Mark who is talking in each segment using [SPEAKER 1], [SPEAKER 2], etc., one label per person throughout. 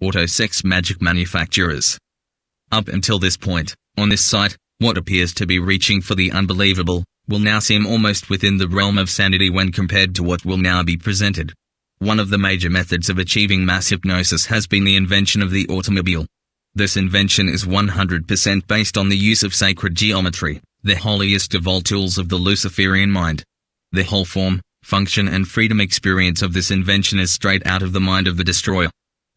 [SPEAKER 1] auto sex magic manufacturers. Up until this point, on this site, what appears to be reaching for the unbelievable, will now seem almost within the realm of sanity when compared to what will now be presented. One of the major methods of achieving mass hypnosis has been the invention of the automobile. This invention is 100% based on the use of sacred geometry, the holiest of all tools of the Luciferian mind. The whole form, function and freedom experience of this invention is straight out of the mind of the destroyer.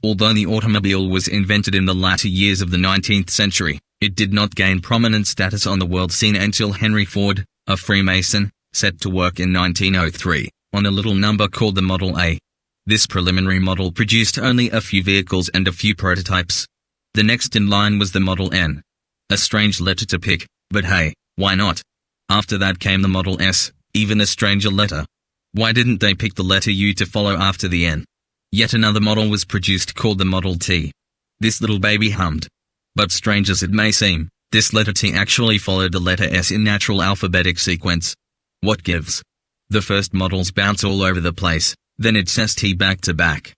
[SPEAKER 1] Although the automobile was invented in the latter years of the 19th century, it did not gain prominent status on the world scene until Henry Ford, a Freemason, set to work in 1903, on a little number called the Model A. This preliminary model produced only a few vehicles and a few prototypes. The next in line was the Model N. A strange letter to pick, but hey, why not? After that came the Model S, even a stranger letter. Why didn't they pick the letter U to follow after the N? Yet another model was produced called the Model T. This little baby hummed. But strange as it may seem, this letter T actually followed the letter S in natural alphabetic sequence. What gives? The first models bounce all over the place, then it's ST back to back.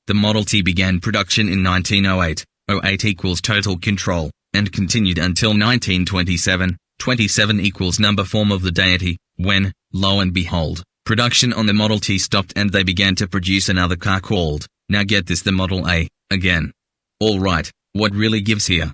[SPEAKER 1] The Model T began production in 1908, 08 equals total control, and continued until 1927, 27 equals number form of the deity, when, lo and behold, production on the Model T stopped and they began to produce another car called, now get this, the Model A, again. Alright, what really gives here?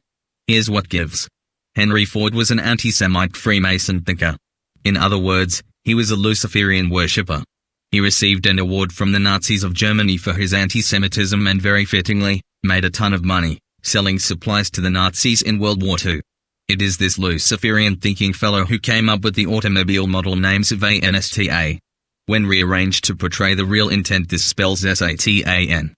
[SPEAKER 1] Here's what gives. Henry Ford was an anti-Semite Freemason thinker. In other words, he was a Luciferian worshipper. He received an award from the Nazis of Germany for his anti-Semitism and very fittingly, made a ton of money, selling supplies to the Nazis in World War II. It is this Luciferian thinking fellow who came up with the automobile model names of ANSTA. When rearranged to portray the real intent, this spells SATAN.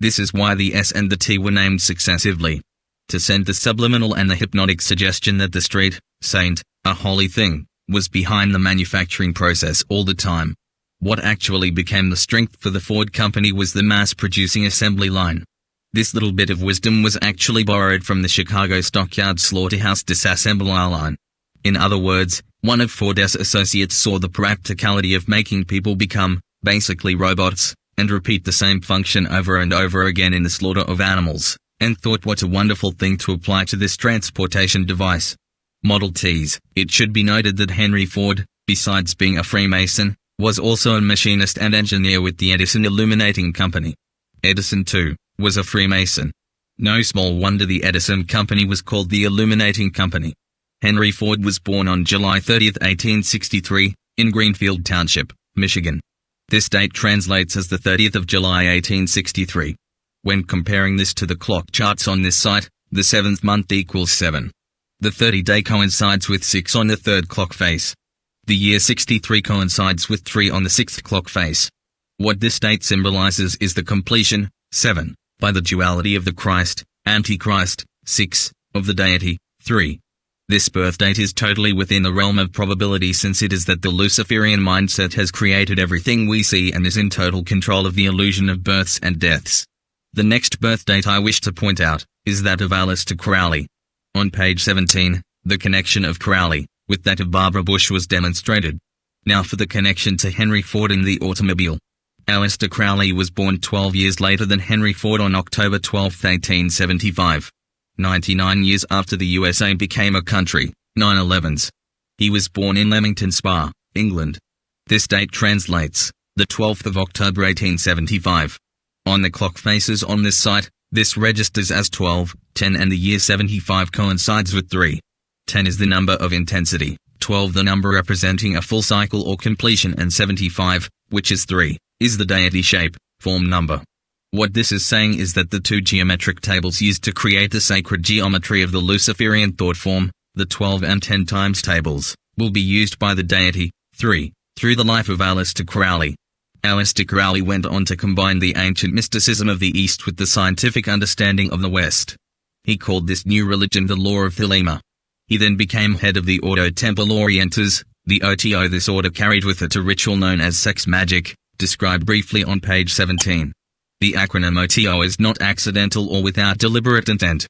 [SPEAKER 1] This is why the S and the T were named successively. To send the subliminal and the hypnotic suggestion that the street, saint, a holy thing, was behind the manufacturing process all the time. What actually became the strength for the Ford company was the mass-producing assembly line. This little bit of wisdom was actually borrowed from the Chicago Stockyard Slaughterhouse disassembly line. In other words, one of Ford's associates saw the practicality of making people become, basically robots, and repeat the same function over and over again in the slaughter of animals, and thought what a wonderful thing to apply to this transportation device. Model Ts. It should be noted that Henry Ford, besides being a Freemason, was also a machinist and engineer with the Edison Illuminating Company. Edison, too, was a Freemason. No small wonder the Edison Company was called the Illuminating Company. Henry Ford was born on July 30, 1863, in Greenfield Township, Michigan. This date translates as the 30th of July 1863. When comparing this to the clock charts on this site, the 7th month equals 7. The 30-day coincides with 6 on the 3rd clock face. The year 63 coincides with 3 on the 6th clock face. What this date symbolizes is the completion, 7, by the duality of the Christ, Antichrist, 6, of the deity, 3. This birth date is totally within the realm of probability, since it is that the Luciferian mindset has created everything we see and is in total control of the illusion of births and deaths. The next birth date I wish to point out is that of Aleister Crowley. On page 17, the connection of Crowley with that of Barbara Bush was demonstrated. Now for the connection to Henry Ford in the automobile. Aleister Crowley was born 12 years later than Henry Ford on October 12, 1875. 99 years after the USA became a country, 9/11s. He was born in Leamington Spa, England. This date translates, the 12th of October 1875. On the clock faces on this site, this registers as 12, 10 and the year 75 coincides with 3. 10 is the number of intensity, 12 the number representing a full cycle or completion, and 75, which is 3, is the deity shape, form number. What this is saying is that the two geometric tables used to create the sacred geometry of the Luciferian thought form, the 12 and 10 times tables, will be used by the deity, 3, through the life of Aleister Crowley. Aleister Crowley went on to combine the ancient mysticism of the East with the scientific understanding of the West. He called this new religion the Law of Thelema. He then became head of the Ordo Templi Orientis, the OTO. This order carried with it a ritual known as sex magic, described briefly on page 17. The acronym OTO is not accidental or without deliberate intent.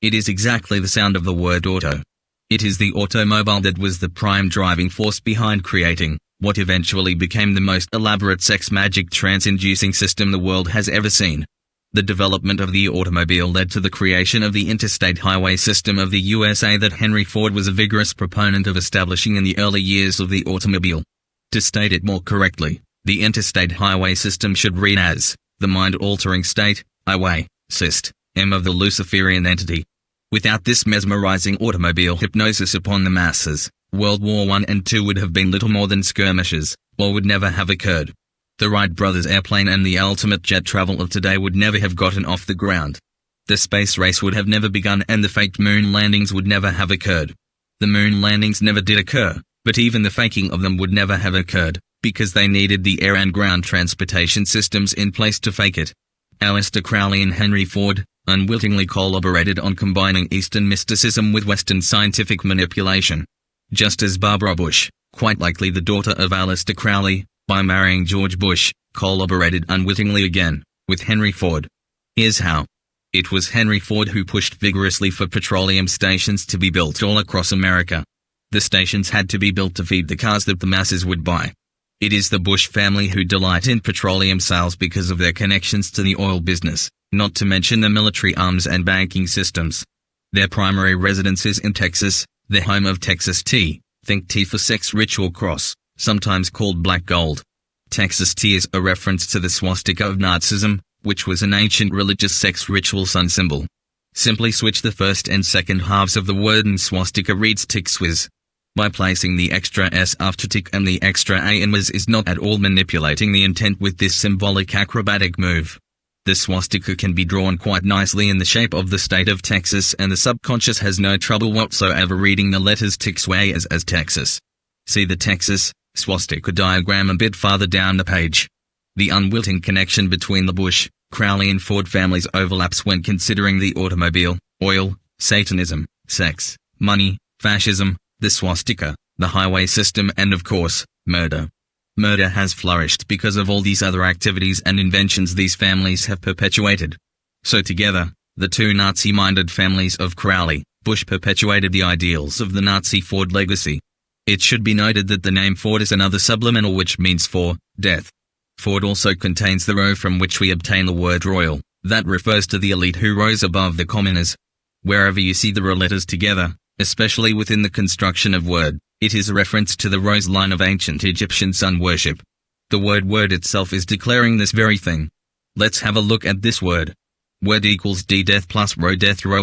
[SPEAKER 1] It is exactly the sound of the word auto. It is the automobile that was the prime driving force behind creating what eventually became the most elaborate sex magic trance-inducing system the world has ever seen. The development of the automobile led to the creation of the interstate highway system of the USA that Henry Ford was a vigorous proponent of establishing in the early years of the automobile. To state it more correctly, the interstate highway system should read as, the mind-altering state, highway, syst, of the Luciferian entity. Without this mesmerizing automobile hypnosis upon the masses, World War I and II would have been little more than skirmishes, or would never have occurred. The Wright brothers' airplane and the ultimate jet travel of today would never have gotten off the ground. The space race would have never begun and the faked moon landings would never have occurred. The moon landings never did occur, but even the faking of them would never have occurred, because they needed the air and ground transportation systems in place to fake it. Aleister Crowley and Henry Ford unwittingly collaborated on combining Eastern mysticism with Western scientific manipulation. Just as Barbara Bush, quite likely the daughter of Aleister Crowley, by marrying George Bush, collaborated unwittingly again with Henry Ford. Here's how. It was Henry Ford who pushed vigorously for petroleum stations to be built all across America. The stations had to be built to feed the cars that the masses would buy. It is the Bush family who delight in petroleum sales because of their connections to the oil business, not to mention the military arms and banking systems. Their primary residence is in Texas, the home of Texas tea, think T for sex ritual cross, sometimes called black gold. Texas tea is a reference to the swastika of Nazism, which was an ancient religious sex ritual sun symbol. Simply switch the first and second halves of the word and swastika reads tick-swiz. By placing the extra S after tick and the extra A in was is not at all manipulating the intent with this symbolic acrobatic move. The swastika can be drawn quite nicely in the shape of the state of Texas and the subconscious has no trouble whatsoever reading the letters tick-sway as Texas. See the Texas swastika diagram a bit farther down the page. The unwitting connection between the Bush, Crowley and Ford families overlaps when considering the automobile, oil, Satanism, sex, money, fascism, the swastika, the highway system and of course, murder. Murder has flourished because of all these other activities and inventions these families have perpetuated. So together, the two Nazi-minded families of Crowley, Bush perpetuated the ideals of the Nazi Ford legacy. It should be noted that the name Ford is another subliminal which means for, death. Ford also contains the row from which we obtain the word royal, that refers to the elite who rose above the commoners. Wherever you see the row letters together, especially within the construction of word, it is a reference to the rose line of ancient Egyptian sun worship. The word itself is declaring this very thing. Let's have a look at this word. Word equals D death plus row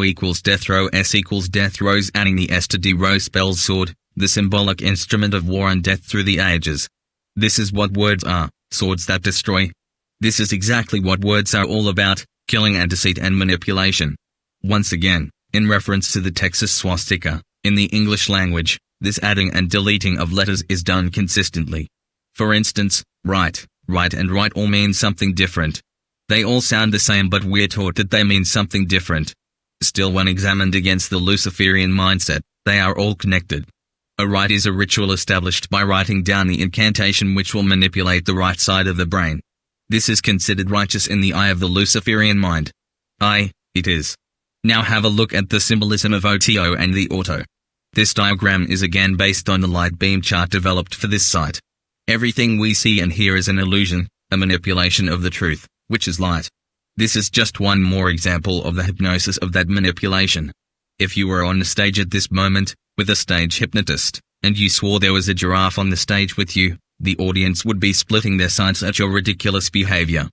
[SPEAKER 1] equals death row S equals death rows adding the S to D row spells sword, the symbolic instrument of war and death through the ages. This is what words are, swords that destroy. This is exactly what words are all about, killing and deceit and manipulation. Once again, in reference to the Texas swastika, in the English language, this adding and deleting of letters is done consistently. For instance, right and right all mean something different. They all sound the same but we're taught that they mean something different. Still when examined against the Luciferian mindset, they are all connected. A rite is a ritual established by writing down the incantation which will manipulate the right side of the brain. This is considered righteous in the eye of the Luciferian mind. It is. Now have a look at the symbolism of OTO and the auto. This diagram is again based on the light beam chart developed for this site. Everything we see and hear is an illusion, a manipulation of the truth, which is light. This is just one more example of the hypnosis of that manipulation. If you were on the stage at this moment, with a stage hypnotist, and you swore there was a giraffe on the stage with you, the audience would be splitting their sides at your ridiculous behavior.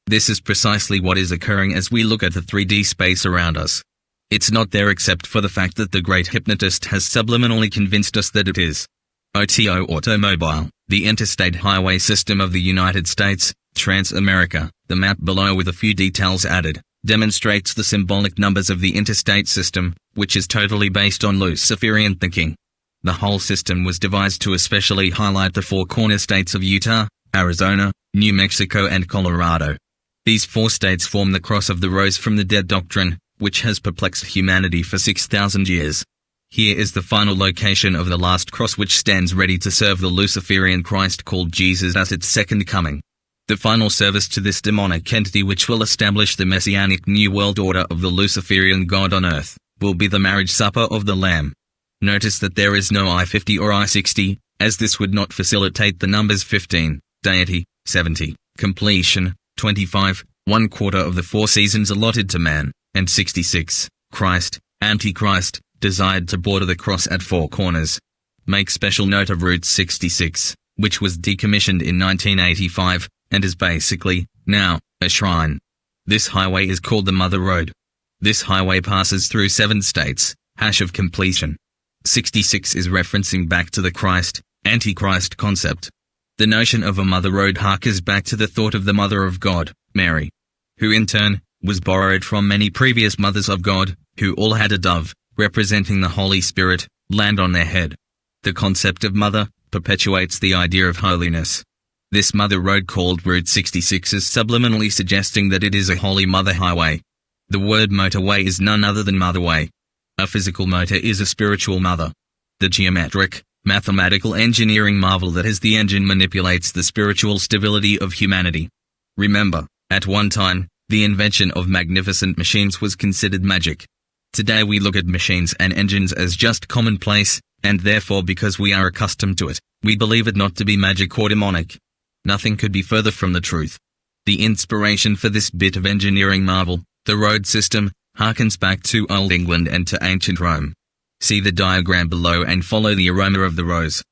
[SPEAKER 1] This is precisely what is occurring as we look at the 3D space around us. It's not there except for the fact that the great hypnotist has subliminally convinced us that it is. OTO Automobile, the interstate highway system of the United States, Trans-America, the map below with a few details added, demonstrates the symbolic numbers of the interstate system, which is totally based on Luciferian thinking. The whole system was devised to especially highlight the four corner states of Utah, Arizona, New Mexico and Colorado. These four states form the cross of the rose from the dead doctrine, which has perplexed humanity for 6,000 years. Here is the final location of the last cross which stands ready to serve the Luciferian Christ called Jesus at its second coming. The final service to this demonic entity which will establish the messianic new world order of the Luciferian God on earth, will be the marriage supper of the Lamb. Notice that there is no I-50 or I-60, as this would not facilitate the numbers 15, deity, 70, completion, 25, 1/4 of the 4 seasons allotted to man, and 66, Christ, Antichrist, desired to border the cross at 4 corners. Make special note of Route 66, which was decommissioned in 1985, and is basically, now, a shrine. This highway is called the Mother Road. This highway passes through 7 states, of completion. 66 is referencing back to the Christ, Antichrist concept. The notion of a Mother Road harkens back to the thought of the Mother of God, Mary, who in turn, was borrowed from many previous mothers of God, who all had a dove, representing the Holy Spirit, land on their head. The concept of mother perpetuates the idea of holiness. This Mother Road called Route 66 is subliminally suggesting that it is a Holy Mother Highway. The word motorway is none other than motherway. A physical motor is a spiritual mother. The geometric, mathematical engineering marvel that is the engine manipulates the spiritual stability of humanity. Remember, at one time, the invention of magnificent machines was considered magic. Today we look at machines and engines as just commonplace, and therefore because we are accustomed to it, we believe it not to be magic or demonic. Nothing could be further from the truth. The inspiration for this bit of engineering marvel, the road system, harkens back to Old England and to ancient Rome. See the diagram below and follow the aroma of the rose.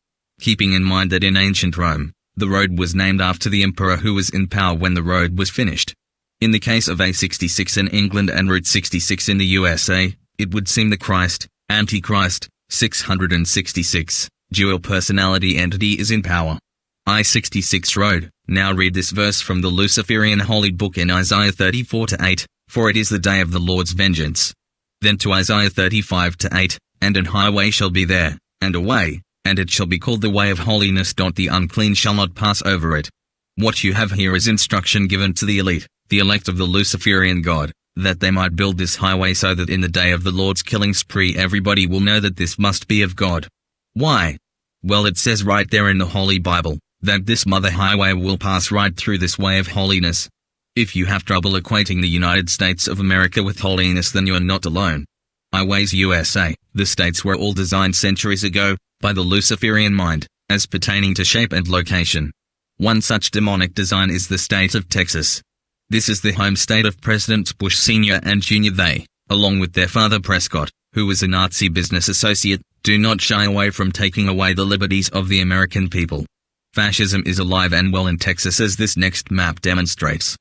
[SPEAKER 1] Keeping in mind that in ancient Rome, the road was named after the emperor who was in power when the road was finished. In the case of A66 in England and Route 66 in the USA, it would seem the Christ, Antichrist, 666, dual personality entity is in power. I-66 Road. Now read this verse from the Luciferian Holy Book in Isaiah 34-8, for it is the day of the Lord's vengeance. Then to Isaiah 35-8, and an highway shall be there, and a way, and it shall be called the way of holiness. The unclean shall not pass over it. What you have here is instruction given to the elite, the elect of the Luciferian God, that they might build this highway so that in the day of the Lord's killing spree everybody will know that this must be of God. Why? Well, it says right there in the Holy Bible, that this mother highway will pass right through this way of holiness. If you have trouble equating the United States of America with holiness, then you are not alone. Highways USA, the states were all designed centuries ago, by the Luciferian mind, as pertaining to shape and location. One such demonic design is the state of Texas. This is the home state of Presidents Bush Sr. and Jr. They, along with their father Prescott, who was a Nazi business associate, do not shy away from taking away the liberties of the American people. Fascism is alive and well in Texas, as this next map demonstrates.